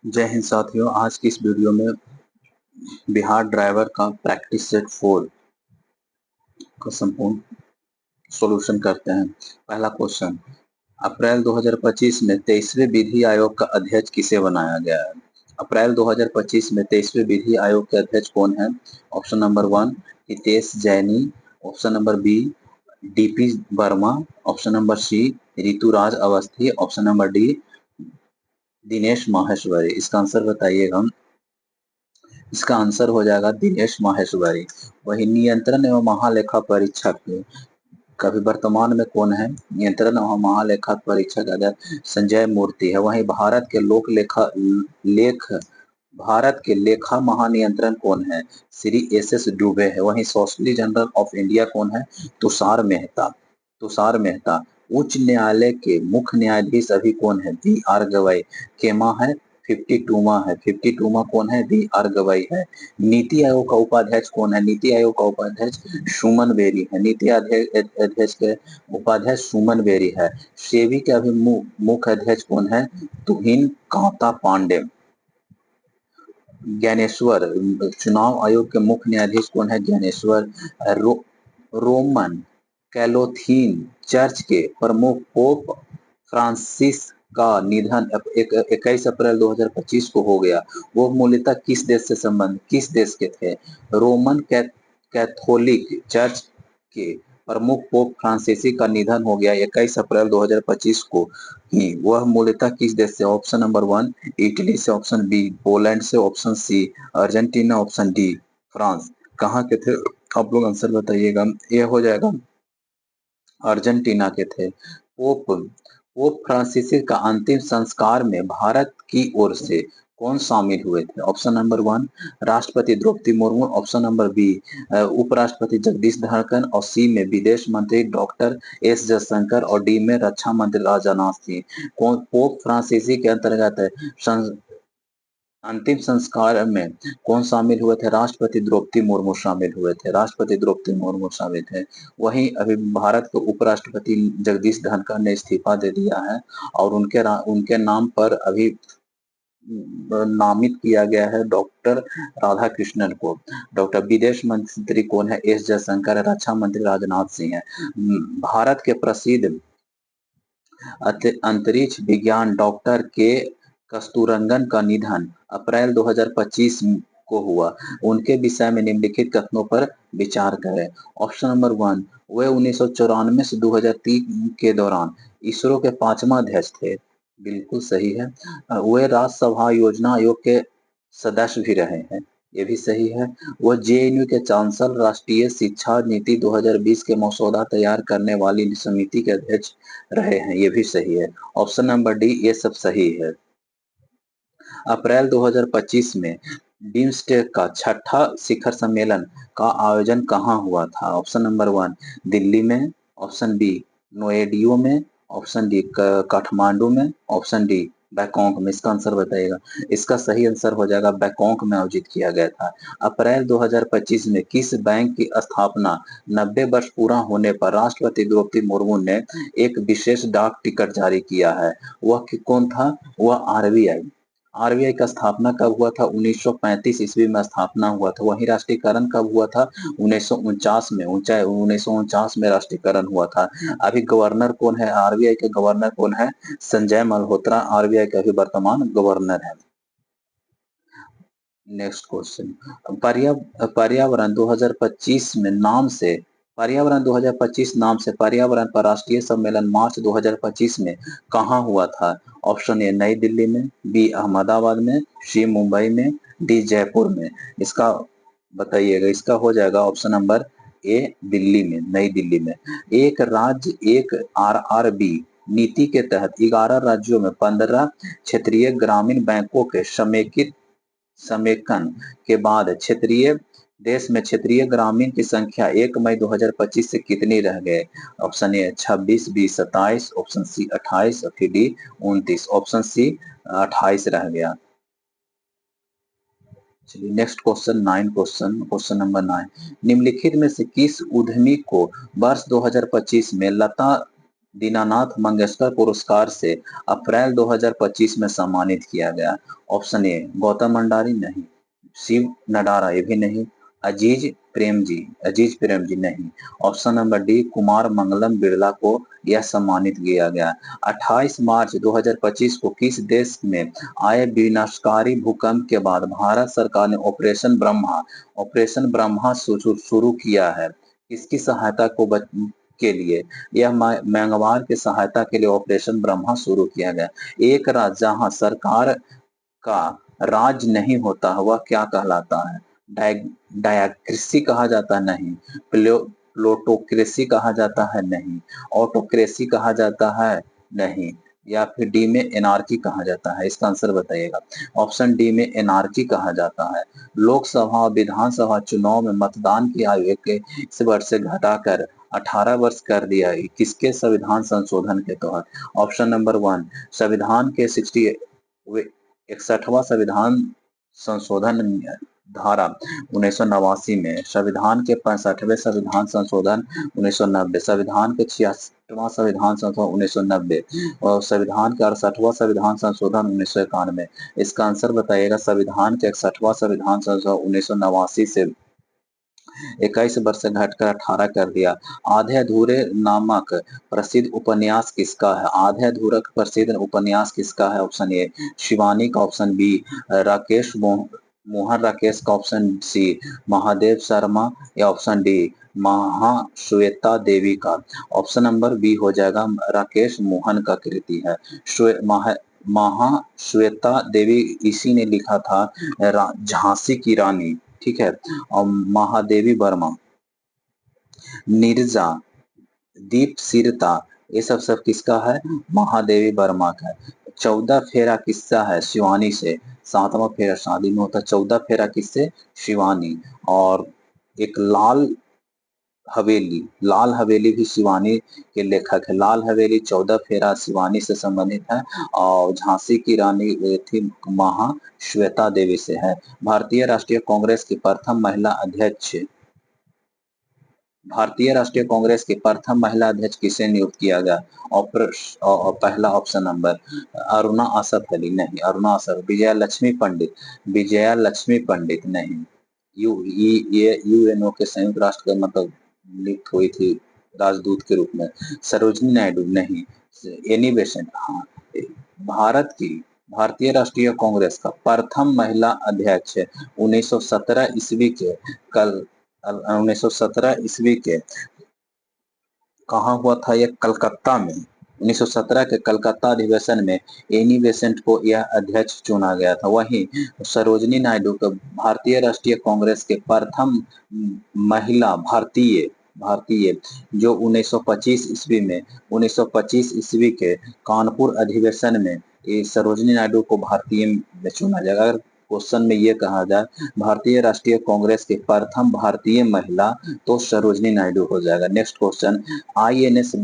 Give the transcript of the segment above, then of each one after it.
जय हिंद साथियों। आज की इस वीडियो में बिहार ड्राइवर का प्रैक्टिस सेट 4 का संपूर्ण सॉल्यूशन करते हैं। पहला क्वेश्चन, अप्रैल 2025 में 23वें विधि आयोग का अध्यक्ष किसे बनाया गया है? अप्रैल 2025 में 23वें विधि आयोग के अध्यक्ष कौन है? Option number 1 Hitesh Jaini, option number B DP Verma, option number C Rituraj Awasthi, option number D Dinesh Maheshwari. इसका आंसर बताइएगा। इसका आंसर हो जाएगा दिनेश माहेश्वरी। वही नियंत्रण एवं महालेखा परीक्षक कभी वर्तमान में कौन है? नियंत्रण एवं महालेखा परीक्षक अगर संजय मूर्ति है। वहीं भारत के लेखा महानियंत्रण कौन है? श्री एस डुबे है। वहीं सॉलिसिटर जनरल ऑफ इंडिया कौन है? तुषार मेहता। उच्च न्यायालय के मुख्य न्यायाधीश अभी कौन है? B R Gavai. केमा है 52वां कौन है? बी आर गवई है। नीति आयोग का उपाध्यक्ष कौन है? नीति आयोग का उपाध्यक्ष सुमन बेरी है। नीति अध्यक्ष के उपाध्यक्ष सुमन बेरी है। सेबी के अभी मुख्य अध्यक्ष कौन है? तुहिन कांता पांडे। ज्ञानेश्वर, चुनाव आयोग के मुख्य न्यायाधीश कौन है? ज्ञानेश्वर। रोमन कैथोलिक चर्च के प्रमुख पोप फ्रांसिस का निधन 21 अप्रैल 2025 को हो गया। वो मूलतः किस देश के थे? रोमन कैथोलिक चर्च के प्रमुख पोप फ्रांसिसी का निधन हो गया 21 अप्रैल 2025 को ही। वह मूलतः किस देश से? ऑप्शन नंबर 1 इटली से, ऑप्शन बी पोलैंड से, option C Argentina, option D France. कहाँ के थे आप लोग? आंसर बताइएगा। यह हो जाएगा अर्जेंटीना के थे। पोप फ्रांसिस का अंतिम संस्कार में भारत की ओर से कौन शामिल हुए थे? ऑप्शन नंबर 1 राष्ट्रपति Draupadi Murmu, option number B उपराष्ट्रपति जगदीश धनखड़, और सी में विदेश मंत्री डॉक्टर एस जयशंकर, और डी में रक्षा मंत्री राजनाथ सिंह। कौन पोप फ्रांसिसी के अंतर्गत अंतिम संस्कार में कौन शामिल हुए थे? राष्ट्रपति द्रौपदी मुर्मू शामिल हुए थे। वहीं अभी भारत के उपराष्ट्रपति जगदीश धनखड़ ने इस्तीफा दे दिया है और उनके नाम पर अभी नामित किया गया है डॉक्टर राधाकृष्णन को। डॉक्टर विदेश मंत्री कौन है? एस जयशंकर है। रक्षा मंत्री राजनाथ सिंह है। भारत के प्रसिद्ध अंतरिक्ष विज्ञान डॉक्टर के कस्तूररंगन का निधन अप्रैल 2025 को हुआ। उनके विषय में निम्नलिखित कथनों पर विचार करें। ऑप्शन नंबर 1 वे 1994 से 2003 के दौरान इसरो के 5वां अध्यक्ष थे। बिल्कुल सही है। वे राज्यसभा योजना आयोग के सदस्य भी रहे हैं। ये भी सही है। वह जेएनयू के चांसलर, राष्ट्रीय शिक्षा नीति 2020 के मसौदा तैयार करने वाली समिति के अध्यक्ष रहे हैं। ये भी सही है। ऑप्शन नंबर डी ये सब सही है। अप्रैल 2025 में बिम्स्टेक का 6ठा शिखर सम्मेलन का आयोजन कहाँ हुआ था? ऑप्शन नंबर 1 दिल्ली में, ऑप्शन बी नोएडियो में, ऑप्शन डी काठमांडू में, ऑप्शन डी बैंकॉक में। इसका आंसर बताइएगा। इसका सही आंसर हो जाएगा बैंकॉक में आयोजित किया गया था। अप्रैल 2025 में किस बैंक की स्थापना 90 वर्ष पूरा होने पर राष्ट्रपति द्रौपदी मुर्मू ने एक विशेष डाक टिकट जारी किया है? वह कौन था? वह आरबीआई। आरबीआई का स्थापना कब हुआ था? 1935 ईस्वी में स्थापना हुआ था। वही राष्ट्रीयकरण कब हुआ था? 1949 में राष्ट्रीयकरण हुआ था। अभी गवर्नर कौन है? आरबीआई के गवर्नर कौन है? संजय मल्होत्रा आरबीआई के अभी वर्तमान गवर्नर है। नेक्स्ट क्वेश्चन, पर्यावरण 2025 में नाम से पर्यावरण पर राष्ट्रीय सम्मेलन मार्च 2025 में कहाँ हुआ था? ऑप्शन ए नई दिल्ली में, बी अहमदाबाद में, सी मुंबई में, डी जयपुर में। इसका बताइएगा। इसका हो जाएगा ऑप्शन नंबर ए दिल्ली में, नई दिल्ली में। एक राज्य एक आरआरबी नीति के तहत 11 राज्यों में 15 क्षेत्रीय ग्रामीण बैंकों के समेकन के बाद देश में क्षेत्रीय ग्रामीण की संख्या 1 मई 2025 से कितनी रह गए? Option A 26, B 27, option C 28 और फिर डी 29। ऑप्शन सी 28 रह गया। चलिए नेक्स्ट क्वेश्चन नंबर 9, निम्नलिखित में से किस उद्यमी को वर्ष 2025 में लता दीनानाथ मंगेशकर पुरस्कार से अप्रैल 2025 में सम्मानित किया गया? ऑप्शन ए गौतम भंडारी नहीं, शिव नडारा ये भी नहीं, अजीज प्रेम जी नहीं। Option number D Kumar Mangalam Birla को यह सम्मानित किया गया। 28 मार्च 2025 को किस देश में आए विनाशकारी भूकंप के बाद भारत सरकार ने ऑपरेशन ब्रह्मा शुरू किया है? किसकी सहायता के लिए? यह मंगलवार की सहायता के लिए ऑपरेशन ब्रह्मा शुरू किया गया। एक राज्य जहां सरकार का राज नहीं होता वह क्या कहलाता है? डायक्रेसी कहा जाता है? नहीं। प्लोटोक्रेसी कहा जाता है? नहीं। ऑटोक्रेसी कहा जाता है? नहीं। या फिर डी में एनार्की कहा जाता है? इसका आंसर बताइएगा। ऑप्शन डी में एनार्की कहा जाता है। लोकसभा और विधानसभा चुनाव में मतदान की आयु 21 वर्ष से घटाकर 18 वर्ष कर दिया है, किसके संविधान संशोधन के तहत? ऑप्शन नंबर 1 संविधान के 61वां संविधान संशोधन धारा 1989 में, संविधान के 65वें संविधान संशोधन 1990, संविधान के 66वां संविधान संशोधन 1990 और संविधान के 68वां संविधान संशोधन 1991। इसका आंसर बताइएगा। संविधान के 61वां संविधान संशोधन 1989 से 21 वर्ष से घटकर 18 कर दिया। आधे अधूरे नामक प्रसिद्ध उपन्यास किसका है? आधे अधूरा प्रसिद्ध उपन्यास किसका है? ऑप्शन ए शिवानी का, ऑप्शन बी राकेश मोहन राकेश का, ऑप्शन सी महादेव शर्मा या ऑप्शन डी महाश्वेता देवी का। ऑप्शन नंबर बी हो जाएगा राकेश मोहन का कृति है। महाश्वेता देवी इसी ने लिखा था झांसी की रानी, ठीक है। और महादेवी वर्मा, नीरजा, दीप सिरता, ये सब किसका है? महादेवी वर्मा का। 14 फेरा किस्सा है शिवानी से, 7वां फेरा शादी में होता है। 14 फेरा किससे? शिवानी। और एक लाल हवेली भी शिवानी के लेखक है। लाल हवेली 14 फेरा शिवानी से संबंधित है और झांसी की रानी थी महाश्वेता देवी से है। भारतीय राष्ट्रीय कांग्रेस की प्रथम महिला अध्यक्ष किसे नियुक्त किया गया? पहला ऑप्शन नंबर अरुणा असफ अली नहीं, अरुणा असफ। विजया लक्ष्मी पंडित नहीं। यूएनओ के संयुक्त राष्ट्र का मतलब लिख हुई थी राजदूत के रूप में। सरोजिनी नायडू नहीं। एनी बेसेंट, हाँ। भारतीय राष्ट्रीय कांग्रेस का प्रथम महिला अध्यक्ष 1917 ईस्वी के 1917 ईस्वी के कहा हुआ था? यह कलकत्ता में 1917 के कलकत्ता अधिवेशन में एनी बेसेंट को यह अध्यक्ष चुना गया था। वहीं सरोजिनी नायडू को भारतीय राष्ट्रीय कांग्रेस के प्रथम महिला भारतीय जो 1925 ईस्वी के कानपुर अधिवेशन में सरोजिनी नायडू को भारतीय में चुना जाएगा। अगर क्वेश्चन में ये कहा जाए भारतीय राष्ट्रीय कांग्रेस के प्रथम भारतीय महिला तो सरोजिनी नायडू हो जाएगा। नेक्स्ट क्वेश्चन, INS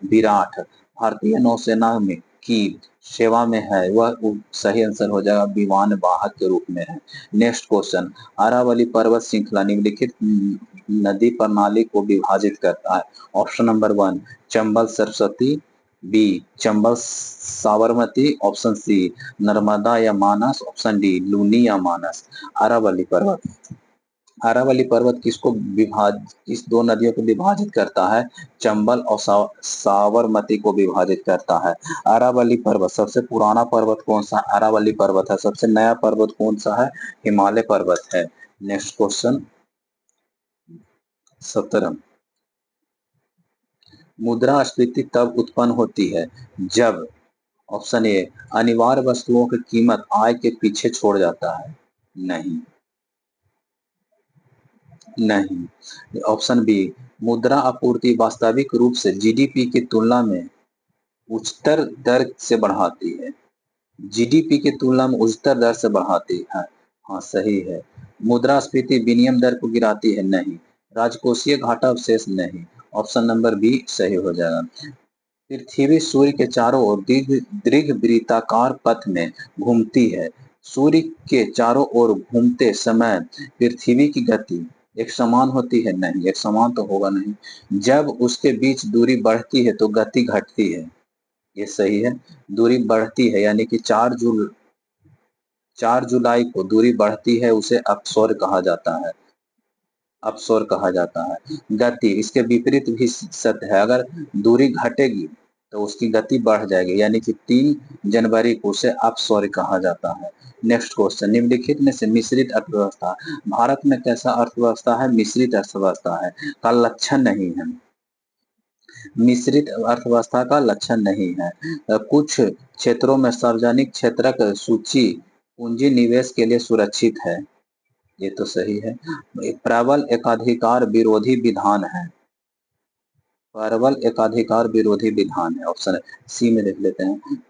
विराट भारतीय नौसेना में की सेवा में है, वह सही आंसर हो जाएगा विमान वाहक के रूप में है। नेक्स्ट क्वेश्चन, अरावली पर्वत श्रृंखला निम्नलिखित नदी प्रणाली को विभाजित करता है? Option number 1 Chambal Saraswati, B Chambal Sabarmati, option C Narmada या मानस, ऑप्शन डी लूनी या मानस। अरावली पर्वत किस दो नदियों को विभाजित करता है? चंबल और साबरमती को विभाजित करता है। अरावली पर्वत सबसे पुराना पर्वत कौन सा? अरावली पर्वत है। सबसे नया पर्वत कौन सा है? हिमालय पर्वत है। नेक्स्ट क्वेश्चन 17, मुद्रास्फीति तब उत्पन्न होती है जब ऑप्शन ए अनिवार्य वस्तुओं की कीमत आय के पीछे छोड़ जाता है? नहीं। ऑप्शन बी मुद्रा आपूर्ति वास्तविक रूप से जीडीपी की तुलना में उच्चतर दर से बढ़ाती है। जीडीपी की तुलना में उच्चतर दर से बढ़ाती है, हाँ सही है। मुद्रास्फीति विनिमय दर को गिराती है? नहीं। राजकोषीय घाटा अवशेष? नहीं। ऑप्शन नंबर बी सही हो जाएगा। पृथ्वी सूर्य के चारों ओर दीर्घवृत्ताकार पथ में घूमती है। सूर्य के चारों ओर घूमते समय पृथ्वी की गति एक समान होती है? नहीं, एक समान तो होगा नहीं। जब उसके बीच दूरी बढ़ती है तो गति घटती है, ये सही है। दूरी बढ़ती है यानी कि 4 जुलाई को दूरी बढ़ती है, उसे अपसौर कहा जाता है, अपसौर कहा जाता है। गति इसके विपरीत भी सत्य है, अगर दूरी घटेगी तो उसकी गति बढ़ जाएगी, यानी कि 3 जनवरी को उसे अपसौर कहा जाता है। नेक्स्ट क्वेश्चन, निम्नलिखित में से मिश्रित अर्थव्यवस्था, भारत में कैसा अर्थव्यवस्था है? मिश्रित अर्थव्यवस्था है, का लक्षण नहीं है, मिश्रित अर्थव्यवस्था का लक्षण नहीं है। कुछ क्षेत्रों में सार्वजनिक क्षेत्रक सूची पूंजी निवेश के लिए सुरक्षित है, ये तो सही है। प्रबल एकाधिकार विरोधी विधान है, प्रबल एकाधिकार विरोधी विधान है, ऑप्शन सी में देख लेते हैं।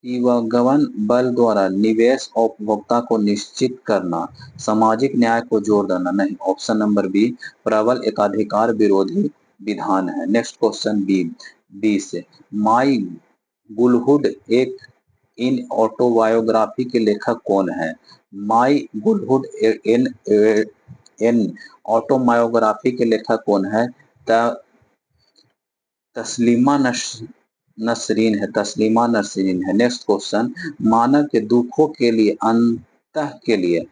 गबन बल द्वारा निवेश और उपभोक्ता को निश्चित करना, सामाजिक न्याय को जोर देना, नहीं, ऑप्शन नंबर बी प्रबल एकाधिकार विरोधी विधान है। नेक्स्ट क्वेश्चन बी, बी से, माई गुलहुड एक इन ऑटोबायोग्राफी के लेखक कौन है? माई गुलहुड इन इन ऑटोबायोग्राफी के लेखक कौन है? तस्लीमा नसरीन है, तस्लीमा नसरीन है। नेक्स्ट क्वेश्चन, मानव के दुखों के लिए अंतः के लिए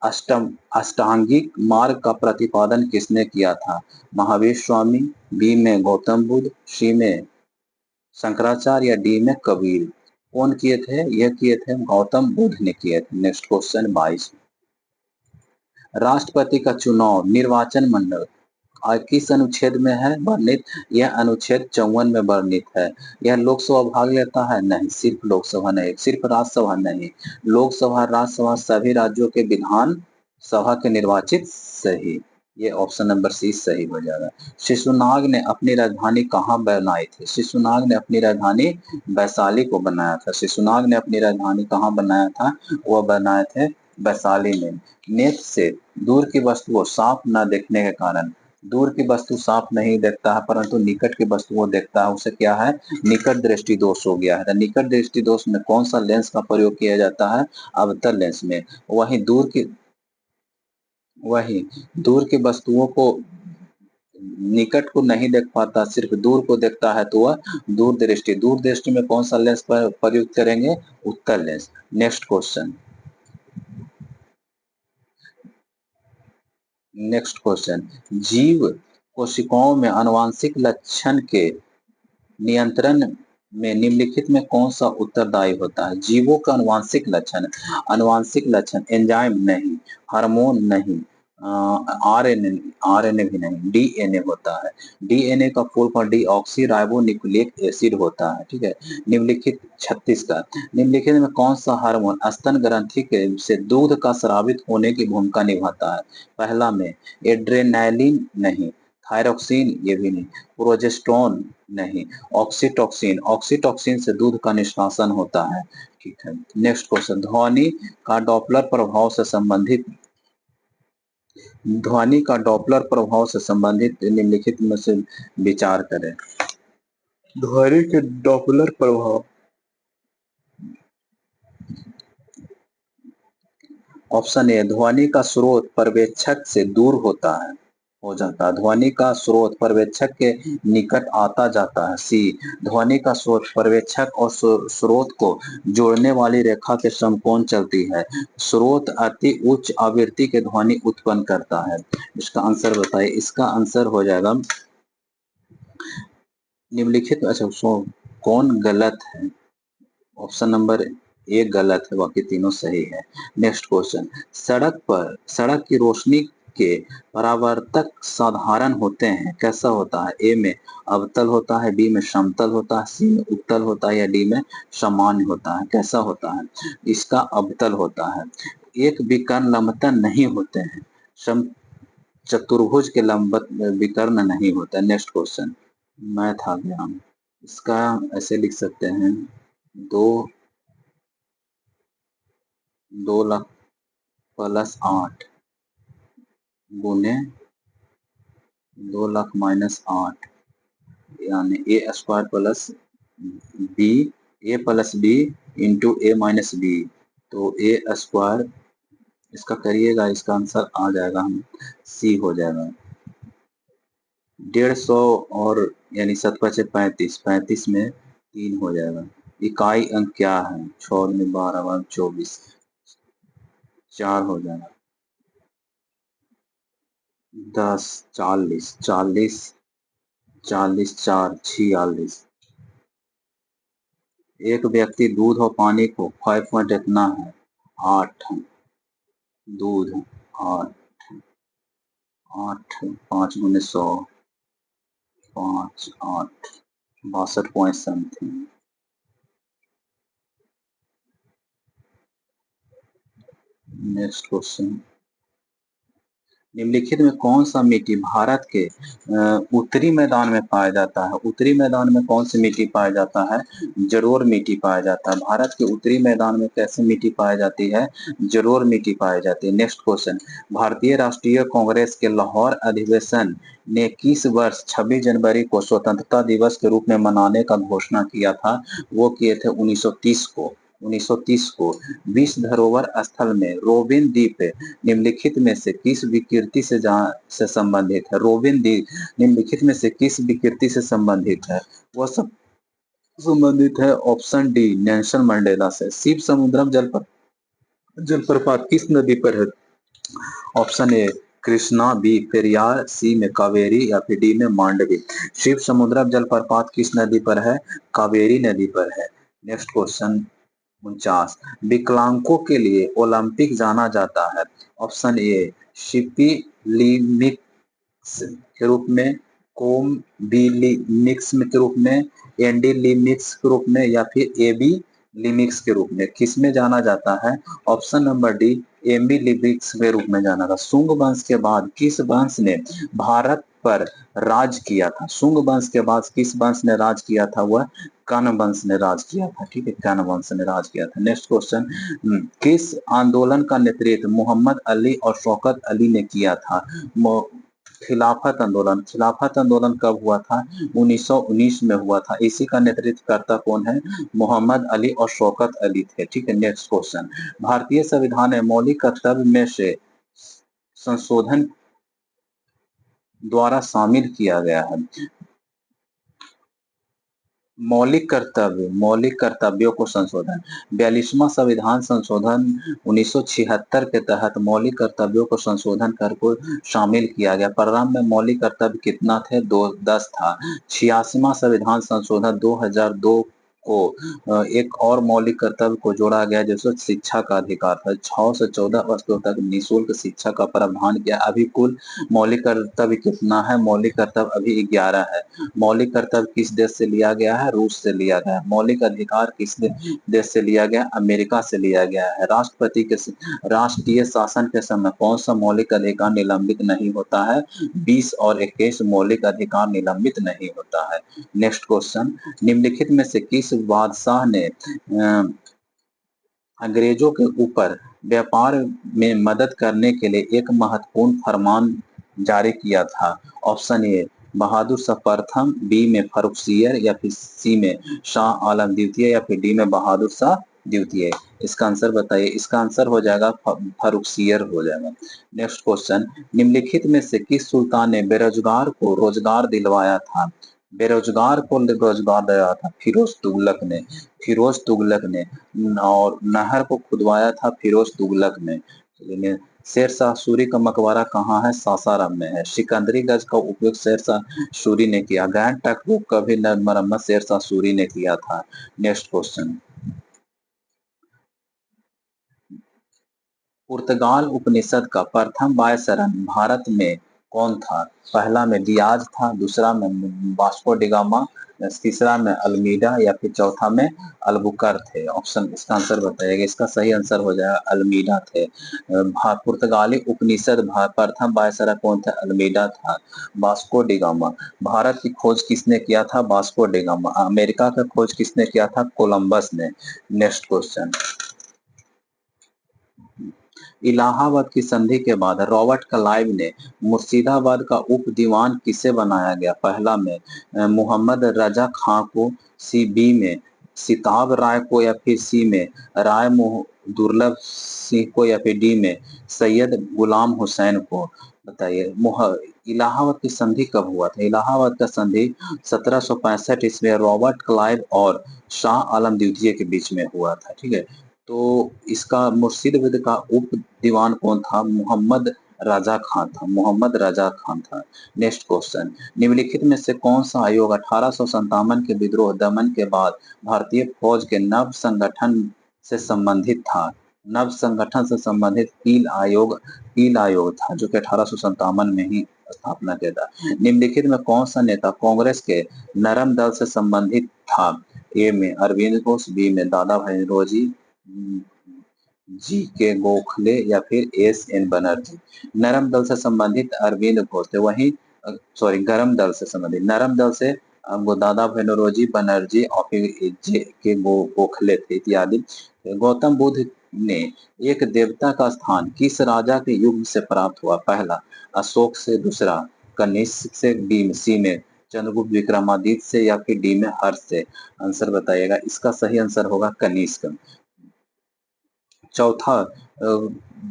अष्टांगिक मार्ग का प्रतिपादन किसने किया था? महावीर स्वामी, बी में गौतम बुद्ध, सी में शंकराचार्य या डी में कबीर? कौन किए थे? यह किए थे गौतम बुद्ध ने किए थे। नेक्स्ट क्वेश्चन 22, राष्ट्रपति का चुनाव निर्वाचन मंडल किस अनुच्छेद में है वर्णित? यह अनुच्छेद 54 में वर्णित है। यह लोकसभा भाग लेता है? नहीं, सिर्फ लोकसभा नहीं, सिर्फ राज्यसभा नहीं, लोकसभा राज्यसभा सभी राज्यों के विधान सभा के निर्वाचित, सही, ये ऑप्शन नंबर सी सही हो जाएगा। शिशुनाग ने अपनी राजधानी कहाँ बनाई थी? शिशुनाग ने अपनी राजधानी वैशाली को बनाया था। शिशुनाग ने अपनी राजधानी कहाँ बनाया था? वह बनाए थे वैशाली में। नेत्र से दूर की वस्तु को साफ न देखने के कारण, दूर की वस्तु साफ नहीं देखता है परंतु निकट की वस्तु को देखता है, उसे क्या है? निकट दृष्टि दोष हो गया है। तो निकट दृष्टि दोष में कौन सा लेंस का प्रयोग किया जाता है? अवतल लेंस में। वही दूर की वस्तुओं को निकट को नहीं देख पाता, सिर्फ दूर को देखता है, तो वह दूर दृष्टि, दूर दृष्टि में कौन सा लेंस पर प्रयुक्त करेंगे? उत्तल lens. Next question, next question, जीव कोशिकाओं में आनुवांशिक लक्षण के नियंत्रण में निम्नलिखित में कौन सा उत्तरदायी होता है? जीवों का आनुवांशिक लक्षण, आनुवांशिक लक्षण एंजाइम नहीं, हार्मोन नहीं, आरएनए, आरएनए भी नहीं, डीएनए होता है। डीएनए का full form deoxy ribo nucleic acid होता है, ठीक है। निम्नलिखित 36 का, निम्नलिखित में कौन सा हार्मोन स्तन ग्रंथि के से दूध का स्रावित होने की भूमिका निभाता है? पहला में एड्रेनालिन नहीं, थायरोक्सिन ये भी नहीं, प्रोजेस्टेरोन नहीं, ऑक्सीटोसिन, ऑक्सीटोसिन से दूध का निष्कासन होता है, ठीक है। नेक्स्ट क्वेश्चन, ध्वनि का डॉपलर प्रभाव से संबंधित, ध्वनि का डॉपलर प्रभाव से संबंधित निम्नलिखित में से विचार करें। ध्वनि के डॉपलर प्रभाव, ऑप्शन ए ध्वनि का स्रोत पर्यवेक्षक से दूर होता है, हो जाता है, ध्वनि का स्रोत पर्यवेक्षक के निकट आता जाता है। सी ध्वनि का स्रोत पर्यवेक्षक और स्रोत को जोड़ने वाली रेखा के समकोण चलती है, स्रोत अति उच्च आवृत्ति के ध्वनि उत्पन्न करता है। इसका आंसर बताइए। इसका आंसर हो जाएगा निम्नलिखित, अच्छा कौन गलत है? ऑप्शन नंबर ए गलत है, बाकी तीनों सही है। नेक्स्ट क्वेश्चन, सड़क की रोशनी के परावर्तक साधारण होते हैं, कैसा होता है? ए में अवतल होता है, बी में समतल होता है, सी में उत्तल होता है या डी में सामान्य होता है? कैसा होता है? इसका अवतल होता है। एक विकर्ण लंबतन नहीं होते हैं, सम चतुर्भुज के लंब विकर्ण नहीं होता। नेक्स्ट क्वेश्चन, मैथ आ गया, इसका ऐसे लिख सकते हैं, दो 2 लाख प्लस 8 गुने 2 लाख माइनस 8, यानी ए स्क्वायर प्लस बी, ए प्लस बी इंटू ए माइनस बी, तो ए स्क्वायर इसका करिएगा, इसका आंसर आ जाएगा, हम सी हो जाएगा। 150 और यानी 7 पचे 35, 35 में 3 हो जाएगा। इकाई अंक क्या है? 6 में 12 24, 4 हो जाएगा। 10 40, 40 40 4 46। एक व्यक्ति दूध और पानी को 5 पॉइंट इतना है 8, दूध 8, 8 5 गुने 100, 5 8 62 पॉइंट समथिंग। नेक्स्ट क्वेश्चन, निम्नलिखित में कौन सा मिट्टी भारत के उत्तरी मैदान में पाया जाता है? उत्तरी मैदान में कौन सी मिट्टी पाया जाता है? जलोढ़ मिट्टी पाया जाता है। भारत के उत्तरी मैदान में कैसी मिट्टी पाई जाती है? जलोढ़ मिट्टी पाई जाती है। नेक्स्ट क्वेश्चन, भारतीय राष्ट्रीय कांग्रेस के लाहौर अधिवेशन ने किस वर्ष 26 जनवरी को स्वतंत्रता दिवस के रूप में मनाने का घोषणा किया था? वो किए थे 1930 को। 1930 को। विश्व धरोहर स्थल में रोबिन द्वीप निम्नलिखित में से किस विकृति से संबंधित है? रोबिन द्वीप निम्नलिखित में से किस विकृति से संबंधित है? वह सब संबंधित है ऑप्शन डी नेल्सन मंडेला से। शिव समुद्रम जलप्रपात किस नदी पर है? Option A Krishna, B Periyar, C में कावेरी या फिर डी में मांडवी। शिव समुद्रम जलप्रपात किस नदी पर है? कावेरी नदी पर है। नेक्स्ट क्वेश्चन 49, विकलांगों के लिए ओलंपिक जाना जाता है। ऑप्शन ए शिप्पी लिमिक्स के रूप में, कोम बी लिमिक्स के रूप में, एनडी लिमिक्स के रूप में या फिर एबी लिमिक्स के रूप में। किसमें जाना जाता है? ऑप्शन नंबर डी एमबी लिमिक्स के रूप में जाना था। सुंग वंश के बाद किस वंश ने भारत पर राज किया था? सुंग वंश के बाद किस वंश ने राज किया था? वह कर्ण वंश ने राज किया था। ठीक है, कर्ण वंश ने राज किया था। नेक्स्ट क्वेश्चन, किस आंदोलन का नेतृत्व मोहम्मद अली और शौकत अली ने किया था? खिलाफत आंदोलन। खिलाफत आंदोलन कब हुआ था? 1919 में हुआ था। इसी का नेतृत्व करता कौन है? मोहम्मद अली और शौकत अली थे। ठीक है, नेक्स्ट क्वेश्चन, भारतीय संविधान में मौलिक कर्तव्य में से संशोधन द्वारा शामिल किया गया है। मौलिक कर्तव्यों को संशोधन, 42वां संविधान संशोधन 1976 के तहत मौलिक कर्तव्यों को संशोधन कर को शामिल किया गया। परिणाम में मौलिक कर्तव्य कितना थे? 10 था। 86वां संविधान संशोधन 2002 को एक और मौलिक कर्तव्य को जोड़ा गया जिसमें शिक्षा का अधिकार था। 6 से 14 वर्षों तक निःशुल्क शिक्षा का प्रावधान किया। अभी कुल मौलिक कर्तव्य कितना है? मौलिक कर्तव्य अभी 11 है। मौलिक कर्तव्य किस देश से लिया गया है? रूस से लिया गया है। मौलिक अधिकार किस देश से लिया गया? अमेरिका से लिया गया है। राष्ट्रपति के राष्ट्रीय शासन के समय कौन सा मौलिक अधिकार निलंबित नहीं होता है? 20 और 21 मौलिक अधिकार निलंबित नहीं होता है। नेक्स्ट क्वेश्चन, निम्नलिखित में से किस बादशाह ने अंग्रेजों के ऊपर व्यापार में मदद करने के लिए एक महत्वपूर्ण फरमान जारी किया था? ऑप्शन ए बहादुर शाह प्रथम, बी में फर्रुखसियर या फिर सी में शाह आलम द्वितीय या फिर डी में बहादुर शाह द्वितीय। इसका आंसर बताइए। इसका आंसर हो जाएगा फर्रुखसियर हो जाएगा। नेक्स्ट क्वेश्चन, निम्नलिखित में से किस सुल्तान ने बेरोजगार को रोजगार दिलवाया था? बेरोजगार को रोजगार दिया था फिरोज तुगलक ने। फिरोज तुगलक ने। और नहर को खुदवाया था फिरोज तुगलक ने। शेरशाह सूरी का मकबरा कहाँ है? सासाराम में है। सिकंदरी गज का उपयोग शेरशाह सूरी ने किया। ग्रैंड ट्रंक रोड का भी मरम्मत शेरशाह सूरी ने किया था। नेक्स्ट क्वेश्चन, पुर्तगाल उपनिषद का प्रथम वायसरन भारत में कौन था? पहला में डियाज था, दूसरा में वास्को डिगामा, तीसरा में अल्मीडा या फिर चौथा में अल्बुकर थे। ऑप्शन, इसका आंसर बताइएगा। इसका सही आंसर हो जाएगा अल्मीडा थे। पुर्तगाली उपनिषद प्रथम वायसरन कौन था? अल्मीडा था। Vasco da Gama. भारत की खोज किसने किया था? Vasco da Gama. अमेरिका का खोज किसने किया था? कोलंबस ने। नेक्स्ट क्वेश्चन, इलाहाबाद की संधि के बाद रॉबर्ट क्लाइव ने मुर्शिदाबाद का उप दीवान किसे बनाया गया? पहला में मोहम्मद रजा खां को, सी बी में सिताब राय को या फिर सी में राय दुर्लभ सिंह को या फिर डी में सैयद गुलाम हुसैन को? बताइए। इलाहाबाद की संधि कब हुआ था? इलाहाबाद का संधि 1765 ईस्वी में रॉबर्ट क्लाइव और शाह आलम द्वितीय के बीच में हुआ था। ठीक है, तो इसका मुर्शिदाबाद का उप दीवान कौन था? मोहम्मद राजा खान था। मोहम्मद राजा खान था। नेक्स्ट क्वेश्चन, निम्नलिखित में से कौन सा आयोग 1857 के विद्रोह दमन के बाद भारतीय फौज के नव संगठन से संबंधित था? नव संगठन से संबंधित पील आयोग था, जो कि 1857 में ही स्थापना किया था। निम्नलिखित में कौन सा नेता कांग्रेस के नरम दल से संबंधित था? ए में अरविंद घोष, बी में दादा भाई नौरोजी, जी के गोखले या फिर एस एन बनर्जी? नरम दल से संबंधित अरविंद घोष थे, वहीं सॉरी गरम दल से संबंधित, नरम दल से वो दादा भाई नौरोजी, बनर्जी और फिर जे के गोखले थे इत्यादि। गौतम बुद्ध ने एक देवता का स्थान किस राजा के युग से प्राप्त हुआ? पहला अशोक से, दूसरा कनिष्क से, बी सी में चंद्रगुप्त विक्रमादित्य से या फिर डी में हर्ष से? आंसर बताइएगा। इसका सही आंसर होगा कनिष्क। चौथा,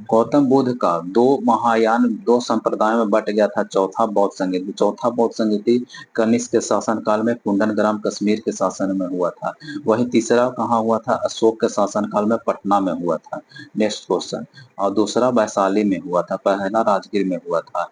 गौतम बुद्ध का दो महायान दो संप्रदायों में बट गया था। चौथा बौद्ध संगीति कनिष्क के शासन काल में कुंदनग्राम कश्मीर के शासन में हुआ था। वही तीसरा कहाँ हुआ था? अशोक के शासन काल में पटना में हुआ था। नेक्स्ट क्वेश्चन, और दूसरा वैशाली में हुआ था, पहला राजगीर में हुआ था।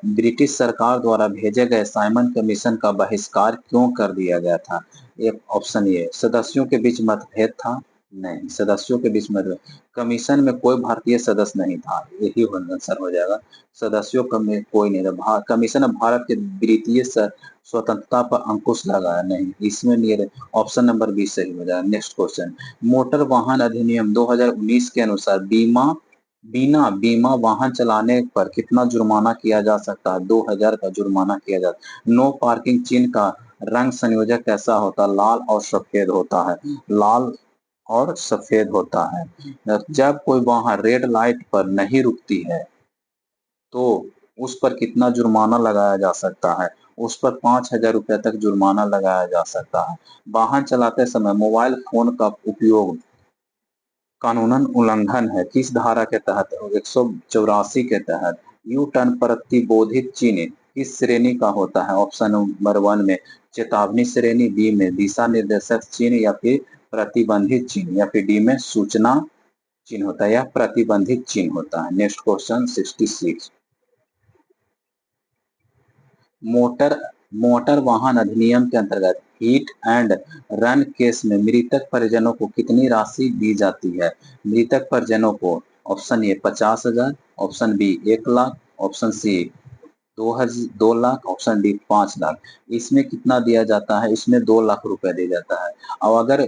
ब्रिटिश सरकार द्वारा भेजे गए साइमन कमीशन का बहिष्कार क्यों कर दिया गया था? एक ऑप्शन ये, सदस्यों के बीच मतभेद था। नहीं, सदस्यों के बीच मतभेद, कमीशन में कोई भारतीय सदस्य नहीं था, यही आंसर हो जाएगा। सदस्यों में कोई नहीं था। कमीशन ने भारत के द्वितीय स्वतंत्रता पर अंकुश लगाया नहीं, इसमें नहीं। ऑप्शन नंबर 20 सही हो जाएगा। नेक्स्ट क्वेश्चन, मोटर वाहन अधिनियम 2019 के अनुसार बिना बीमा वाहन चलाने पर कितना जुर्माना किया जा सकता है? 2000 का जुर्माना किया जाता है। नो पार्किंग चिन्ह का रंग संयोजक कैसा होता है? लाल और सफेद होता है। लाल और सफेद होता है। जब कोई वाहन रेड लाइट पर नहीं रुकती है तो उस पर कितना जुर्माना लगाया जा सकता है? उस पर 5,000 रुपए तक जुर्माना लगाया जा सकता है। वाहन चलाते समय मोबाइल फोन का उपयोग कानूनन उल्लंघन है, किस धारा के तहत? 184 के तहत। यू टर्न प्रतिबोधित चिन्ह किस श्रेणी का होता है? ऑप्शन नंबर 1 में चेतावनी श्रेणी, बी में दिशा निर्देशक चिन्ह या फिर प्रतिबंधित चिन्ह या फिर डी में सूचना चिन्ह होता है या प्रतिबंधित चिन्ह होता है। नेक्स्ट क्वेश्चन 66, मोटर मोटर वाहन अधिनियम के अंतर्गत हिट एंड रन केस में मृतक परिजनों को कितनी राशि दी जाती है? मृतक परिजनों को option A 50,000, option B 1,00,000, option C 2 lakh, option D 5 lakh. इसमें कितना दिया जाता है? इसमें 2 लाख रुपए दिया जाता है। और अगर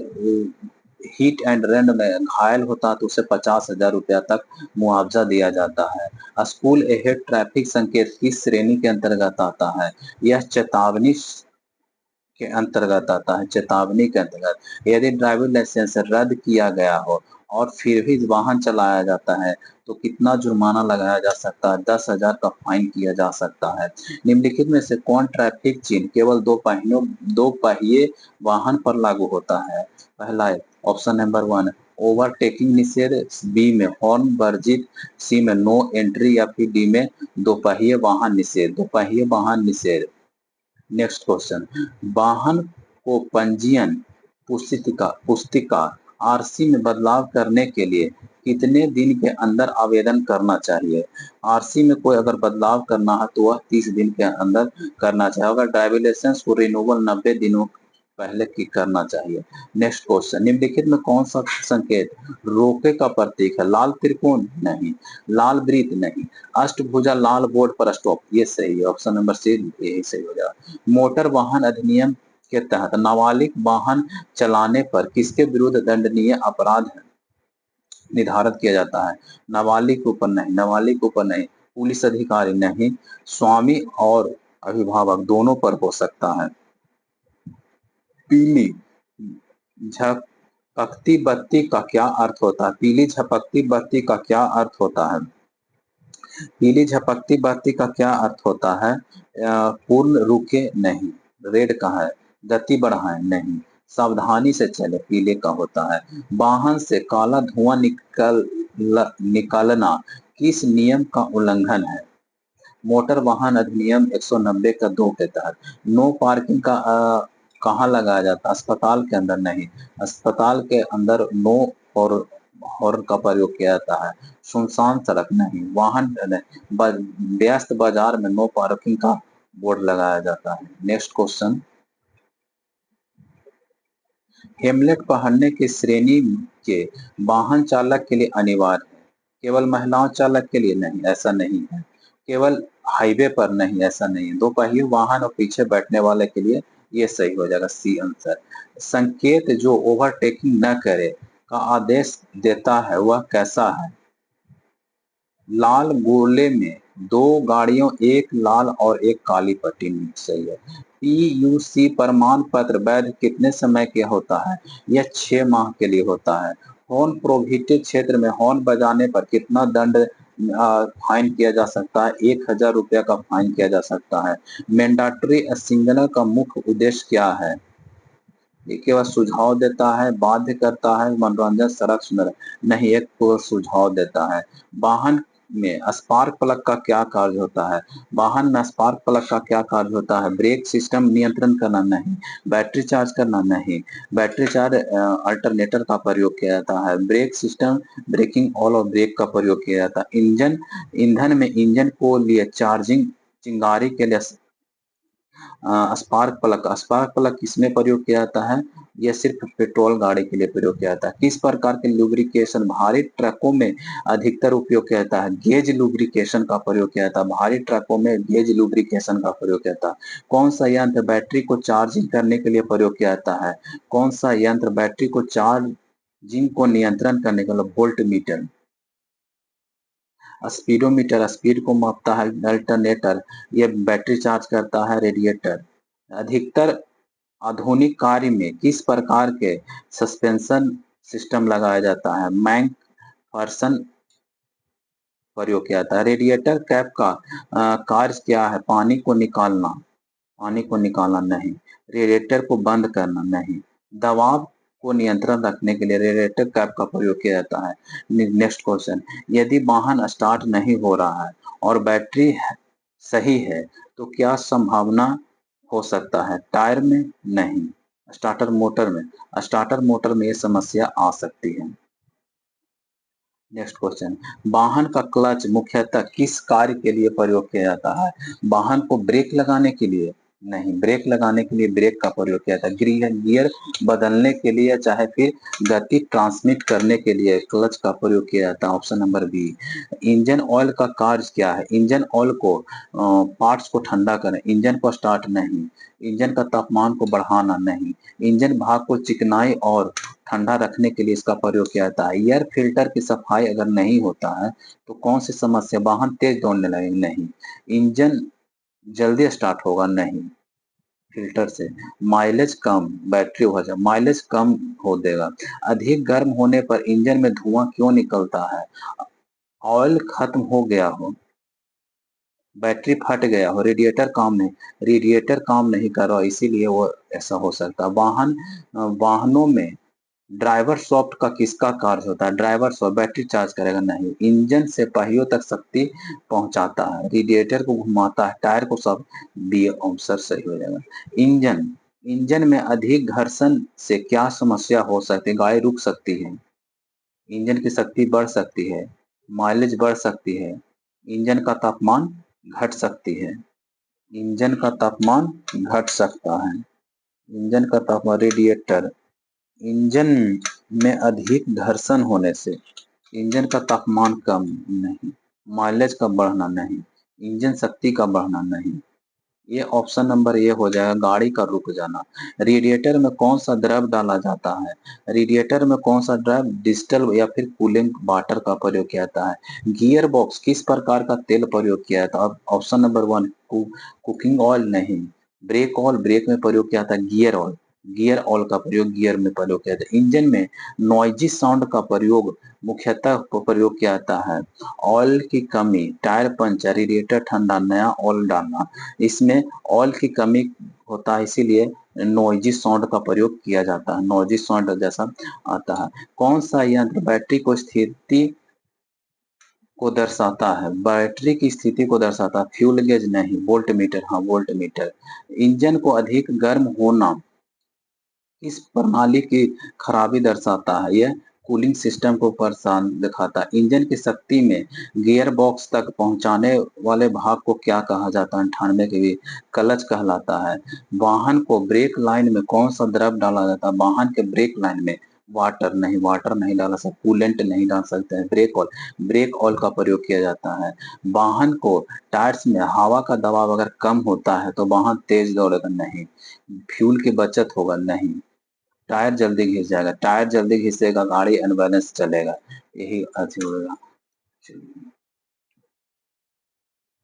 हिट एंड रन में घायल होता है तो उसे 50,000 रुपया तक मुआवजा दिया जाता है। स्कूल एहेड ट्रैफिक संकेत किस श्रेणी के अंतर्गत आता है? यह चेतावनी के अंतर्गत आता है। चेतावनी के अंतर्गत यदि ड्राइविंग लाइसेंस रद्द किया गया हो और फिर भी वाहन चलाया जाता है तो कितना जुर्माना लगाया जा सकता है? 10,000 का फाइन किया जा सकता है। निम्नलिखित में से कौन ट्रैफिक चिन्ह केवल दो पहिए वाहन पर लागू होता है? पहला है ऑप्शन नंबर 1 ओवरटेकिंग निषेध, बी में हॉर्न वर्जित, सी में नो एंट्री या फिर डी में दोपहिए वाहन निषेध। नेक्स्ट क्वेश्चन, वाहन को पंजीयन पुस्तिका आरसी में बदलाव करने के लिए कितने दिन के अंदर आवेदन करना चाहिए? आरसी में कोई अगर बदलाव करना है तो वह 30 दिन के अंदर करना चाहिए। अगर ड्राइविंग लाइसेंस को रिन्यूअल 90 दिनों पहले की करना चाहिए। नेक्स्ट क्वेश्चन, निम्नलिखित में कौन सा संकेत रोके का प्रतीक है? लाल त्रिकोण नहीं, लाल वृत्त नहीं, अष्टभुजा लाल बोर्ड पर स्टॉप, ये सही है। ऑप्शन नंबर सी यही सही हो जाएगा। मोटर वाहन अधिनियम के तहत नाबालिग वाहन चलाने पर किसके विरुद्ध दंडनीय अपराध निर्धारित किया जाता है? नाबालिग के ऊपर नहीं, पुलिस अधिकारी नहीं, स्वामी और अभिभावक दोनों पर हो सकता है। पीली झपकती बत्ती का क्या अर्थ होता है? पीली झपकती बत्ती का क्या अर्थ होता है? पीली झपकती बत्ती का क्या अर्थ होता है? पूर्ण रुके नहीं, रेड कहाँ है, गति बढ़ाएं नहीं, सावधानी से चले, पीले का होता है। वाहन से काला धुआं निकालना किस नियम का उल्लंघन है? मोटर वाहन अधिनियम 190 का 2 के तहत। नो पार्किंग का कहाँ लगाया जाता है? अस्पताल के अंदर नहीं, अस्पताल के अंदर नो और हॉर्न का प्रयोग किया जाता है। सुनसान सड़क नहीं, वाहन व्यस्त बाजार में नो पार्किंग का बोर्ड लगाया जाता है। नेक्स्ट क्वेश्चन, हेमलेट पहनने की श्रेणी के वाहन चालक के लिए अनिवार्य है, केवल महिलाओं चालक के लिए नहीं, ऐसा नहीं है। केवल हाईवे पर नहीं, ऐसा नहीं है। दो पहिए वाहन और पीछे बैठने वाले के लिए ये सही हो जाएगा, सी आंसर। संकेत जो ओवरटेकिंग न करे का आदेश देता है वह कैसा है? लाल गोले में दो गाड़ियों, एक लाल और एक काली पट्टी सही है। पीयूसी प्रमाण पत्र वैध कितने समय के होता है? यह 6 माह के लिए होता है। हॉर्न प्रोहिबिटेड क्षेत्र में हॉर्न बजाने पर कितना दंड फाइन किया जा सकता है? 1000 रुपया का फाइन किया जा सकता है। मैंडेटरी सिग्नल का मुख्य उद्देश्य क्या है? ये केवल सुझाव देता है, बाध्य करता है, मनोरंजन, सड़क सुंदर नहीं, एक को सुझाव देता है। वाहन में स्पार्क प्लग का क्या कार्य होता है? वाहन में स्पार्क प्लग का क्या कार्य होता है? ब्रेक सिस्टम नियंत्रण करना नहीं, बैटरी चार्ज करना नहीं, बैटरी चार्ज अल्टरनेटर का प्रयोग किया जाता है। ब्रेक सिस्टम ब्रेकिंग ऑल और ब्रेक का प्रयोग किया जाता है। ईंधन में इंजन को लिए चार्जिंग चिंगारी के लिए स्पार्क प्लग किसमें प्रयोग किया जाता है? यह सिर्फ पेट्रोल गाड़ी के लिए प्रयोग किया जाता है। किस प्रकार के लुब्रिकेशन भारी ट्रकों में अधिकतर उपयोग किया जाता है? गेज लुब्रिकेशन का प्रयोग किया जाता है। भारी ट्रकों में गेज लुब्रिकेशन का प्रयोग किया जाता है। कौन सा यंत्र बैटरी को चार्जिंग करने के लिए प्रयोग किया जाता है? कौन सा यंत्र बैटरी को चार्जिंग को नियंत्रण करने के लिए? Volt meter. स्पीडोमीटर स्पीड को मापता है। अल्टरनेटर ये बैटरी चार्ज करता है। रेडिएटर। अधिकतर आधुनिक कार्य में किस प्रकार के सस्पेंशन सिस्टम लगाया जाता है? मैकफर्सन प्रयोग किया जाता है। रेडिएटर कैप का कार्य क्या है? पानी को निकालना नहीं, रेडिएटर को बंद करना नहीं, दबाव को नियंत्रण रखने के लिए रेडिएटर कैप का प्रयोग किया जाता है। नेक्स्ट क्वेश्चन, यदि वाहन स्टार्ट नहीं हो रहा है और बैटरी सही है तो क्या संभावना हो सकता है? टायर में नहीं, स्टार्टर मोटर में ये समस्या आ सकती है। नेक्स्ट क्वेश्चन, वाहन का क्लच मुख्यतः किस कार्य के लिए प्रयोग किया जाता है? वाहन को ब्रेक लगाने के लिए नहीं, ब्रेक लगाने के लिए ब्रेक का प्रयोग किया जाता है। गियर बदलने के लिए चाहे फिर गति ट्रांसमिट करने के लिए क्लच का प्रयोग किया जाता है। Option number B. Engine oil का कार्य क्या है? इंजन ऑयल को पार्ट्स को ठंडा करें, इंजन को स्टार्ट नहीं, इंजन का तापमान को बढ़ाना नहीं, इंजन भाग को चिकनाई और ठंडा रखने के लिए इसका प्रयोग किया जाता है। एयर फिल्टर की सफाई अगर नहीं होता है तो कौन सी समस्या? वाहन तेज दौड़ने लगेगा नहीं, इंजन जल्दी स्टार्ट होगा नहीं, फिल्टर से माइलेज कम, बैटरी हो जाए माइलेज कम हो देगा। अधिक गर्म होने पर इंजन में धुआं क्यों निकलता है? ऑयल खत्म हो गया हो, बैटरी फट गया हो, रेडिएटर काम नहीं कर रहा, इसीलिए वो ऐसा हो सकता है। वाहनों में ड्राइवर सॉफ्ट का किसका कार्य होता है? ड्राइवर सॉफ्ट बैटरी चार्ज करेगा नहीं, इंजन से पहियों तक शक्ति पहुंचाता है, रेडिएटर को घुमाता है, टायर को सब। बी आंसर सही हो जाएगा। इंजन इंजन में अधिक घर्षण से क्या समस्या हो सकती है? गाड़ी रुक सकती है, इंजन की शक्ति बढ़ सकती है, माइलेज बढ़ सकती है, इंजन का तापमान घट सकती है, इंजन का तापमान घट सकता है, इंजन का तापमान। रेडिएटर इंजन में अधिक घर्षण होने से इंजन का तापमान कम नहीं, माइलेज का बढ़ना नहीं, इंजन शक्ति का बढ़ना नहीं, ये ऑप्शन नंबर ए हो जाएगा, गाड़ी का रुक जाना। रेडिएटर में कौन सा द्रव डाला जाता है? रेडिएटर में कौन सा द्रव? डिस्टल या फिर कूलिंग वाटर का प्रयोग किया जाता है। गियर बॉक्स किस प्रकार का तेल प्रयोग किया जाता है? Option number one cooking oil नहीं, ब्रेक ऑयल ब्रेक में प्रयोग किया जाता है, गियर ऑयल गियर ऑयल का प्रयोग गियर में प्रयोग किया जाता है। इंजन में नॉइजी साउंड का प्रयोग मुख्यतः प्रयोग किया जाता है। ऑयल की कमी, टायर पंचर, रेडिएटर ठंडा, नया ऑयल डालना, इसमें ऑयल की कमी होता है, इसीलिए नॉइजी साउंड का प्रयोग किया जाता है, नॉइजी साउंड जैसा आता है। कौन सा यंत्र बैटरी को स्थिति को दर्शाता है? बैटरी की स्थिति को दर्शाता है। फ्यूल गेज नहीं, वोल्ट मीटर, हाँ वोल्ट मीटर। इंजन को अधिक गर्म होना किस प्रणाली की खराबी दर्शाता है? यह कूलिंग सिस्टम को परेशान दिखाता है। इंजन की शक्ति में गियर बॉक्स तक पहुंचाने वाले भाग को क्या कहा जाता है? 98 के भी क्लच कहलाता है। वाहन को ब्रेक लाइन में कौन सा द्रव डाला जाता है? वाहन के ब्रेक लाइन में वाटर नहीं डाला सकते, कूलेंट नहीं डाल सकते हैं, ब्रेक ऑयल का प्रयोग किया जाता है। वाहन को टायर्स में हवा का दबाव अगर कम होता है तो वाहन तेज दौड़ेगा नहीं। फ्यूल की बचत होगा नहीं। टायर जल्दी घिस जाएगा, टायर जल्दी घिसेगा गाड़ी अनबैलेंस चलेगा, यही अथी होगा।